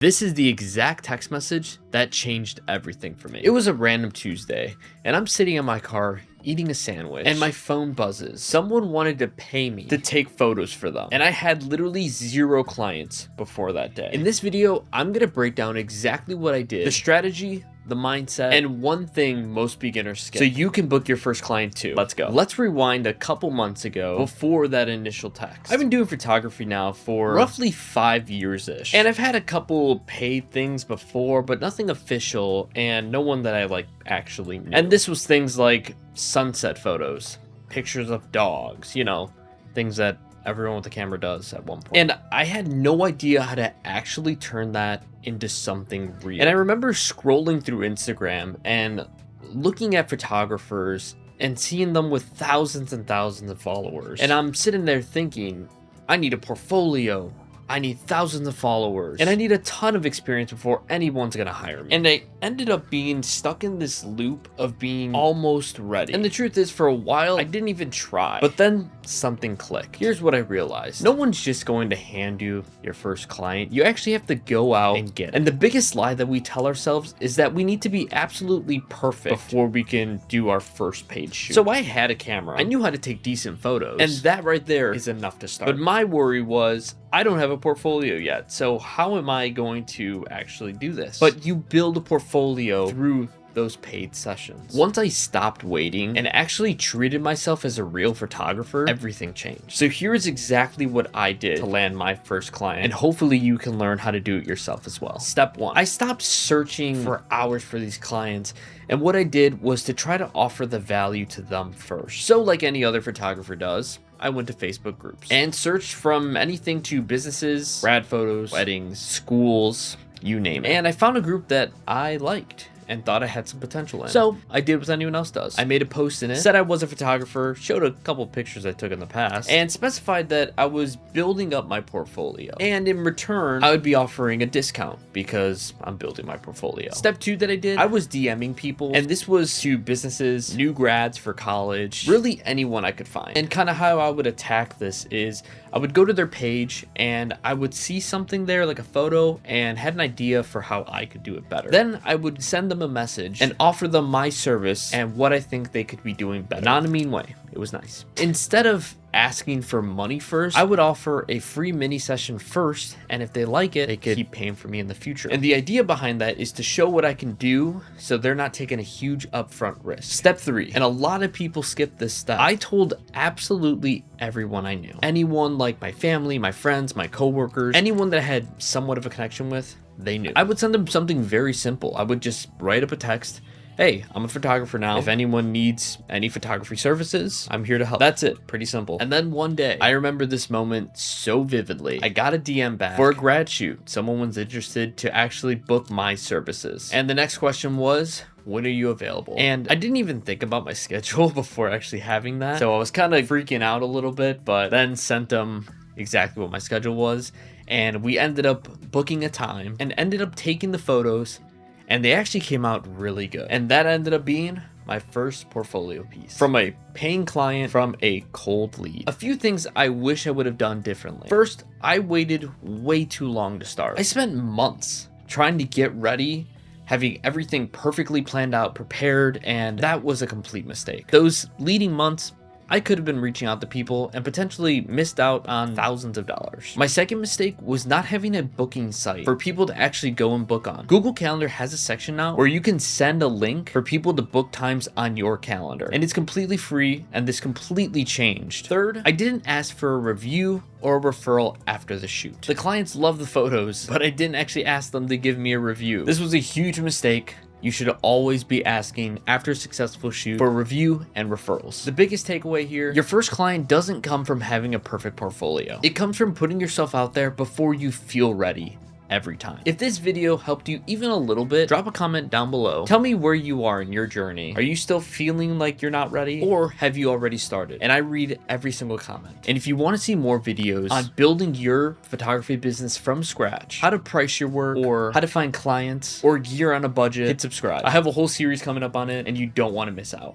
This is the exact text message that changed everything for me. It was a random Tuesday, and I'm sitting in my car eating a sandwich, and my phone buzzes. Someone wanted to pay me to take photos for them, and I had literally 0 clients before that day. In this video, I'm gonna break down exactly what I did, the strategy, the mindset, and one thing most beginners skip, so you can book your first client too. Let's go. Let's rewind a couple months ago before that initial text. I've been doing photography now for roughly 5 years-ish, and I've had a couple paid things before, but nothing official, and no one that I actually knew. And this was things like sunset photos, pictures of dogs, you know, things that everyone with a camera does at one point. And I had no idea how to actually turn that into something real. And I remember scrolling through Instagram and looking at photographers and seeing them with thousands and thousands of followers. And I'm sitting there thinking, I need a portfolio. I need thousands of followers, and I need a ton of experience before anyone's gonna hire me. And I ended up being stuck in this loop of being almost ready. And the truth is, for a while, I didn't even try. But then something clicked. Here's what I realized. No one's just going to hand you your first client. You actually have to go out and get it. And the biggest lie that we tell ourselves is that we need to be absolutely perfect before we can do our first paid shoot. So I had a camera. I knew how to take decent photos. And that right there is enough to start. But my worry was, I don't have a portfolio yet, so how am I going to actually do this? But you build a portfolio through those paid sessions. Once I stopped waiting and actually treated myself as a real photographer, everything changed. So here's exactly what I did to land my first client, and hopefully you can learn how to do it yourself as well. Step 1, I stopped searching for hours for these clients, and what I did was to try to offer the value to them first. So like any other photographer does, I went to Facebook groups and searched from anything to businesses, grad photos, weddings, schools, you name it. And I found a group that I liked and thought I had some potential in. So I did what anyone else does. I made a post in it, said I was a photographer, showed a couple pictures I took in the past, and specified that I was building up my portfolio. And in return, I would be offering a discount because I'm building my portfolio. Step 2 that I did, I was DMing people, and this was to businesses, new grads for college, really anyone I could find. And kind of how I would attack this is I would go to their page and I would see something there like a photo and had an idea for how I could do it better. Then I would send them a message and offer them my service and what I think they could be doing better. Not in a mean way. It was nice. Instead of asking for money first, I would offer a free mini session first, and if they like it, they could keep paying for me in the future. And the idea behind that is to show what I can do so they're not taking a huge upfront risk. Step 3, and a lot of people skip this step, I told absolutely everyone I knew. Anyone like my family, my friends, my coworkers, anyone that I had somewhat of a connection with, they knew. I would send them something very simple. I would just write up a text. Hey, I'm a photographer now. If anyone needs any photography services, I'm here to help. That's it. Pretty simple. And then one day, I remember this moment so vividly. I got a DM back for a grad shoot. Someone was interested to actually book my services. And the next question was, when are you available? And I didn't even think about my schedule before actually having that. So I was kind of freaking out a little bit, but then sent them exactly what my schedule was. And we ended up booking a time and ended up taking the photos, and they actually came out really good. And that ended up being my first portfolio piece. From a paying client, from a cold lead. A few things I wish I would have done differently. First, I waited way too long to start. I spent months trying to get ready, having everything perfectly planned out, prepared, and that was a complete mistake. Those leading months, I could have been reaching out to people and potentially missed out on thousands of dollars. My second mistake was not having a booking site for people to actually go and book on. Google Calendar has a section now where you can send a link for people to book times on your calendar, and it's completely free, and this completely changed. Third, I didn't ask for a review or a referral after the shoot. The clients love the photos, but I didn't actually ask them to give me a review. This was a huge mistake. You should always be asking after a successful shoot for review and referrals. The biggest takeaway here, your first client doesn't come from having a perfect portfolio. It comes from putting yourself out there before you feel ready. Every time. If this video helped you even a little bit, drop a comment down below. Tell me where you are in your journey. Are you still feeling like you're not ready? Or have you already started? And I read every single comment. And if you want to see more videos on building your photography business from scratch, how to price your work, or how to find clients, or gear on a budget, hit subscribe. I have a whole series coming up on it, and you don't want to miss out.